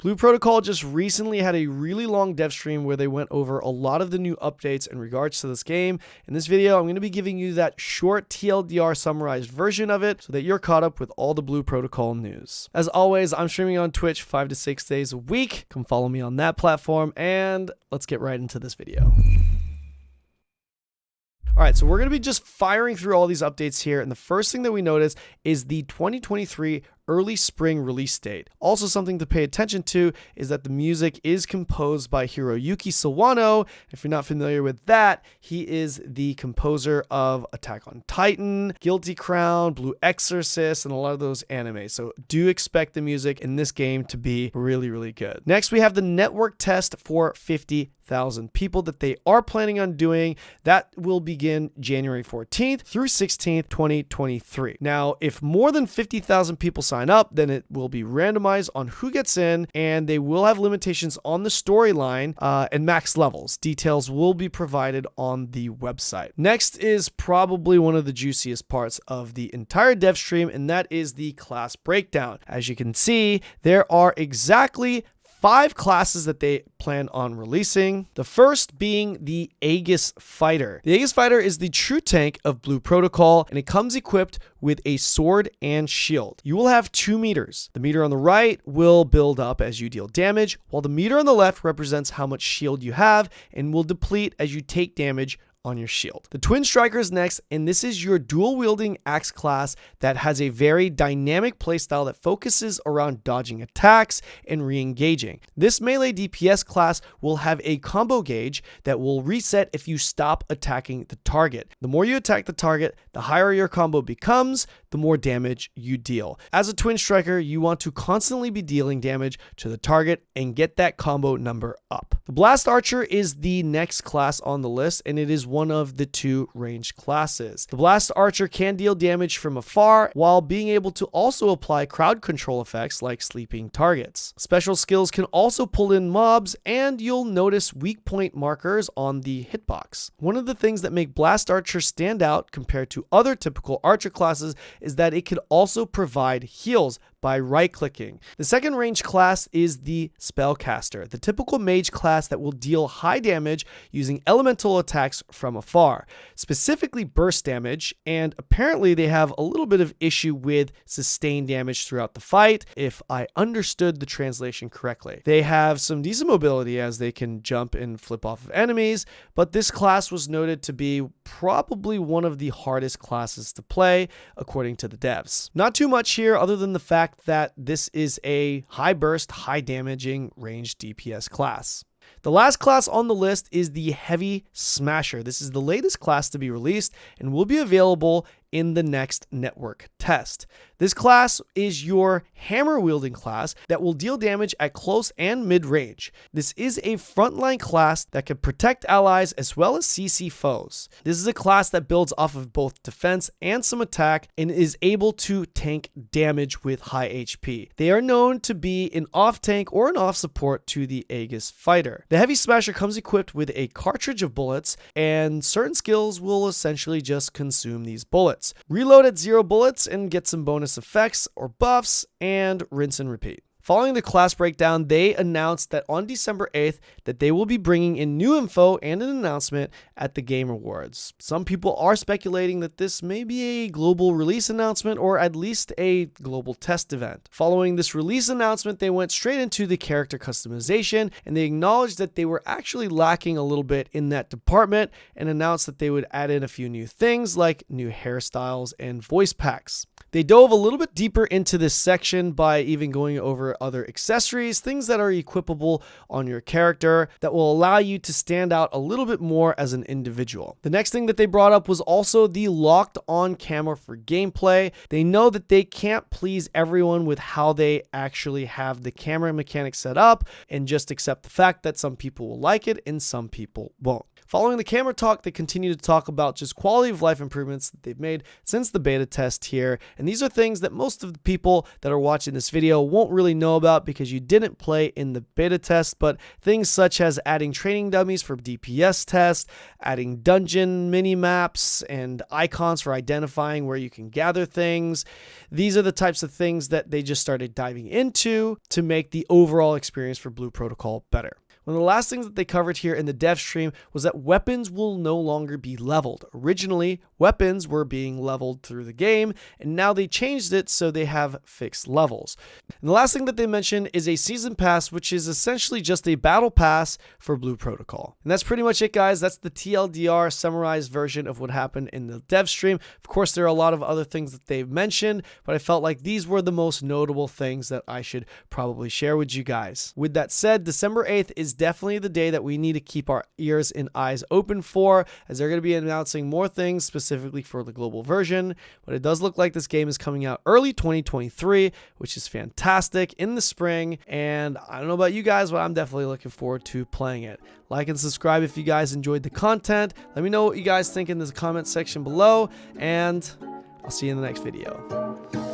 Blue Protocol just recently had a really long dev stream where they went over a lot of the new updates in regards to this game. In this video, I'm going to be giving you that short TLDR summarized version of it so that you're caught up with all the Blue Protocol news. As always, I'm streaming on Twitch 5 to 6 days a week. Come follow me on that platform, and let's get right into this video. All right, so we're going to be just firing through all these updates here, and the first thing that we notice is the 2023 early spring release date. Also, something to pay attention to is that the music is composed by Hiroyuki Sawano. If you're not familiar with that, he is the composer of Attack on Titan, Guilty Crown, Blue Exorcist, and a lot of those animes. So do expect the music in this game to be really, really good. Next, we have the network test for 50,000 people that they are planning on doing. That will begin January 14th through 16th, 2023. Now, if more than 50,000 people sign up, then it will be randomized on who gets in, and they will have limitations on the storyline and max levels. Details will be provided on the website. Next is probably one of the juiciest parts of the entire dev stream, and that is the class breakdown. As you can see, there are exactly 5 classes that they plan on releasing. The first being the Aegis Fighter. The Aegis Fighter is the true tank of Blue Protocol, and it comes equipped with a sword and shield. You will have 2 meters. The meter on the right will build up as you deal damage, while the meter on the left represents how much shield you have and will deplete as you take damage on your shield. The Twin Striker is next, and this is your dual wielding axe class that has a very dynamic playstyle that focuses around dodging attacks and re-engaging. This melee DPS class will have a combo gauge that will reset if you stop attacking the target. The more you attack the target, the higher your combo becomes, the more damage you deal. As a Twin Striker, you want to constantly be dealing damage to the target and get that combo number up. The Blast Archer is the next class on the list, and it is one of the 2 ranged classes. The Blast Archer can deal damage from afar while being able to also apply crowd control effects like sleeping targets. Special skills can also pull in mobs, and you'll notice weak point markers on the hitbox. One of the things that make Blast Archer stand out compared to other typical archer classes is that it could also provide heals by right-clicking. The second range class is the Spellcaster, the typical mage class that will deal high damage using elemental attacks from afar, specifically burst damage, and apparently they have a little bit of issue with sustained damage throughout the fight, if I understood the translation correctly. They have some decent mobility as they can jump and flip off of enemies, but this class was noted to be probably one of the hardest classes to play, according to the devs. Not too much here other than the fact that this is a high burst, high damaging ranged DPS class. The last class on the list is the Heavy Smasher. This is the latest class to be released and will be available in the next network test. This class is your hammer-wielding class that will deal damage at close and mid-range. This is a frontline class that can protect allies as well as CC foes. This is a class that builds off of both defense and some attack and is able to tank damage with high HP. They are known to be an off-tank or an off-support to the Aegis Fighter. The Heavy Smasher comes equipped with a cartridge of bullets, and certain skills will essentially just consume these bullets. Reload at 0 bullets and get some bonus effects or buffs, and rinse and repeat. Following the class breakdown, they announced that on December 8th that they will be bringing in new info and an announcement at the Game Awards. Some people are speculating that this may be a global release announcement or at least a global test event. Following this release announcement, they went straight into the character customization, and they acknowledged that they were actually lacking a little bit in that department and announced that they would add in a few new things like new hairstyles and voice packs. They dove a little bit deeper into this section by even going over other accessories, things that are equipable on your character that will allow you to stand out a little bit more as an individual. The next thing that they brought up was also the locked on camera for gameplay. They know that they can't please everyone with how they actually have the camera mechanics set up, and just accept the fact that some people will like it and some people won't. Following the camera talk, they continue to talk about just quality of life improvements that they've made since the beta test here. And these are things that most of the people that are watching this video won't really know about because you didn't play in the beta test, but things such as adding training dummies for DPS tests, adding dungeon mini maps and icons for identifying where you can gather things. These are the types of things that they just started diving into to make the overall experience for Blue Protocol better. One of the last things that they covered here in the dev stream was that weapons will no longer be leveled. Originally, weapons were being leveled through the game, and now they changed it so they have fixed levels. And the last thing that they mentioned is a season pass, which is essentially just a battle pass for Blue Protocol. And that's pretty much it, guys. That's the TLDR summarized version of what happened in the dev stream. Of course, there are a lot of other things that they've mentioned, but I felt like these were the most notable things that I should probably share with you guys. With that said, December 8th is definitely the day that we need to keep our ears and eyes open for, as they're going to be announcing more things specifically for the global version. But it does look like this game is coming out early 2023, which is fantastic, in the spring. And I don't know about you guys, but I'm definitely looking forward to playing it. Like and subscribe if you guys enjoyed the content. Let me know what you guys think in the comment section below, and I'll see you in the next video.